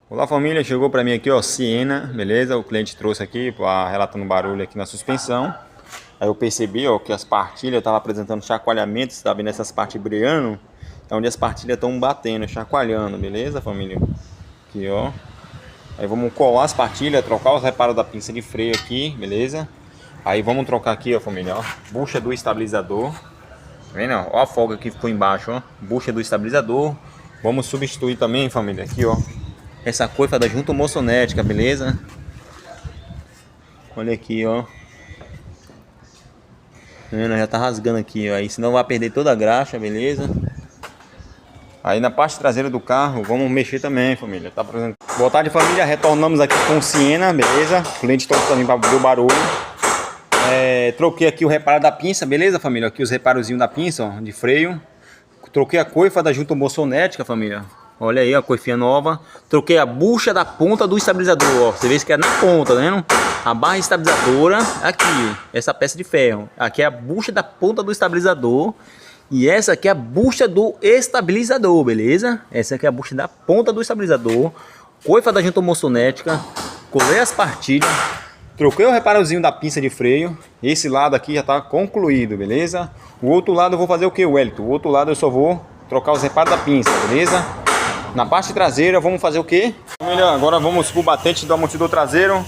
Olá família, chegou para mim aqui ó, Siena, beleza? O cliente trouxe aqui, relatando barulho aqui na suspensão. Aí eu percebi ó, que as partilhas estavam apresentando chacoalhamento, você tá vendo essas partes brilhando? É onde as partilhas estão batendo, chacoalhando, beleza família? Aqui ó. Aí vamos colar as partilhas, trocar os reparos da pinça de freio aqui, beleza? Aí vamos trocar aqui ó família, ó, bucha do estabilizador. Tá vendo? Ó a folga que ficou embaixo, ó. Bucha do estabilizador. Vamos substituir também família, aqui ó, essa coifa da junta moçonética, beleza? Olha aqui, ó. Já tá rasgando aqui, ó. Aí senão vai perder toda a graxa, beleza? Aí na parte traseira do carro, vamos mexer também, família. Tá apresentando. Boa tarde, família. Retornamos aqui com o Siena, beleza? O cliente trouxe também para ver o barulho. Troquei aqui o reparo da pinça, beleza, família? Aqui os reparozinhos da pinça, ó, de freio. Troquei a coifa da junta moçonética, família. Olha aí a coifinha nova. Troquei a bucha da ponta do estabilizador, ó. Você vê que é na ponta, tá vendo? A barra estabilizadora aqui, essa peça de ferro. Aqui é a bucha da ponta do estabilizador. E essa aqui é a bucha do estabilizador, beleza? Essa aqui é a bucha da ponta do estabilizador. Coifa da junta moçonética. Colei as partilhas. Troquei o reparozinho da pinça de freio. Esse lado aqui já tá concluído, beleza? O outro lado eu vou fazer o que, Wellington? O outro lado eu só vou trocar os reparos da pinça, beleza? Na parte traseira vamos fazer o que? Agora vamos pro batente do amortecedor traseiro.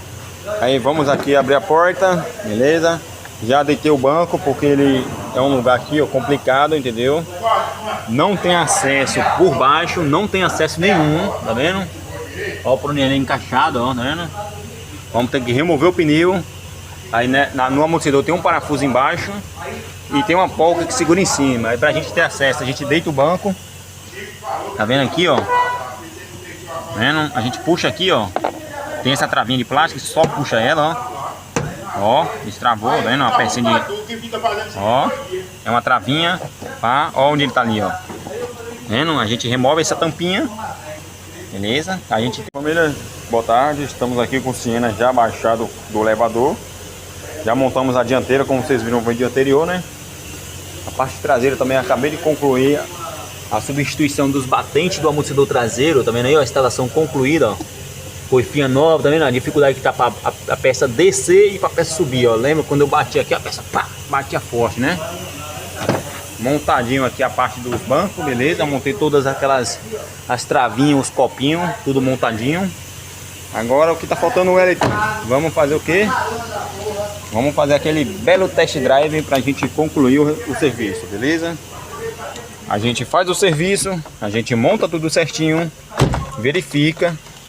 Aí vamos aqui abrir a porta, beleza? Já deitei o banco porque ele é um lugar aqui ó, complicado, entendeu? Não tem acesso por baixo, não tem acesso nenhum, tá vendo? Ó o pneu encaixado, ó, tá vendo? Vamos ter que remover o pneu. Aí né, no amortecedor tem um parafuso embaixo e tem uma polca que segura em cima. Aí pra gente ter acesso, a gente deita o banco. Tá vendo aqui, ó? Tá vendo? A gente puxa aqui, ó. Tem essa travinha de plástico, só puxa ela, ó. Ó, destravou, tá vendo? Uma pecinha de... Ó, é uma travinha, pá. Ó onde ele tá ali, ó. Tá vendo? A gente remove essa tampinha. Beleza? A gente... Família, boa tarde. Estamos aqui com o Siena já baixado do elevador. Já montamos a dianteira, como vocês viram no vídeo anterior, né? A parte traseira também acabei de concluir a substituição dos batentes do amortecedor traseiro, tá vendo aí, ó, a instalação concluída, ó. Coifinha nova, tá vendo? A dificuldade que tá pra a peça descer e pra peça subir, ó. Lembra quando eu bati aqui, a peça pá, batia forte, né? Montadinho aqui a parte dos bancos, beleza? Montei todas aquelas, as travinhas, os copinhos, tudo montadinho. Agora o que tá faltando, Wellington? Vamos fazer o que? Vamos fazer aquele belo test drive pra gente concluir o serviço, beleza? A gente faz o serviço, a gente monta tudo certinho, verifica,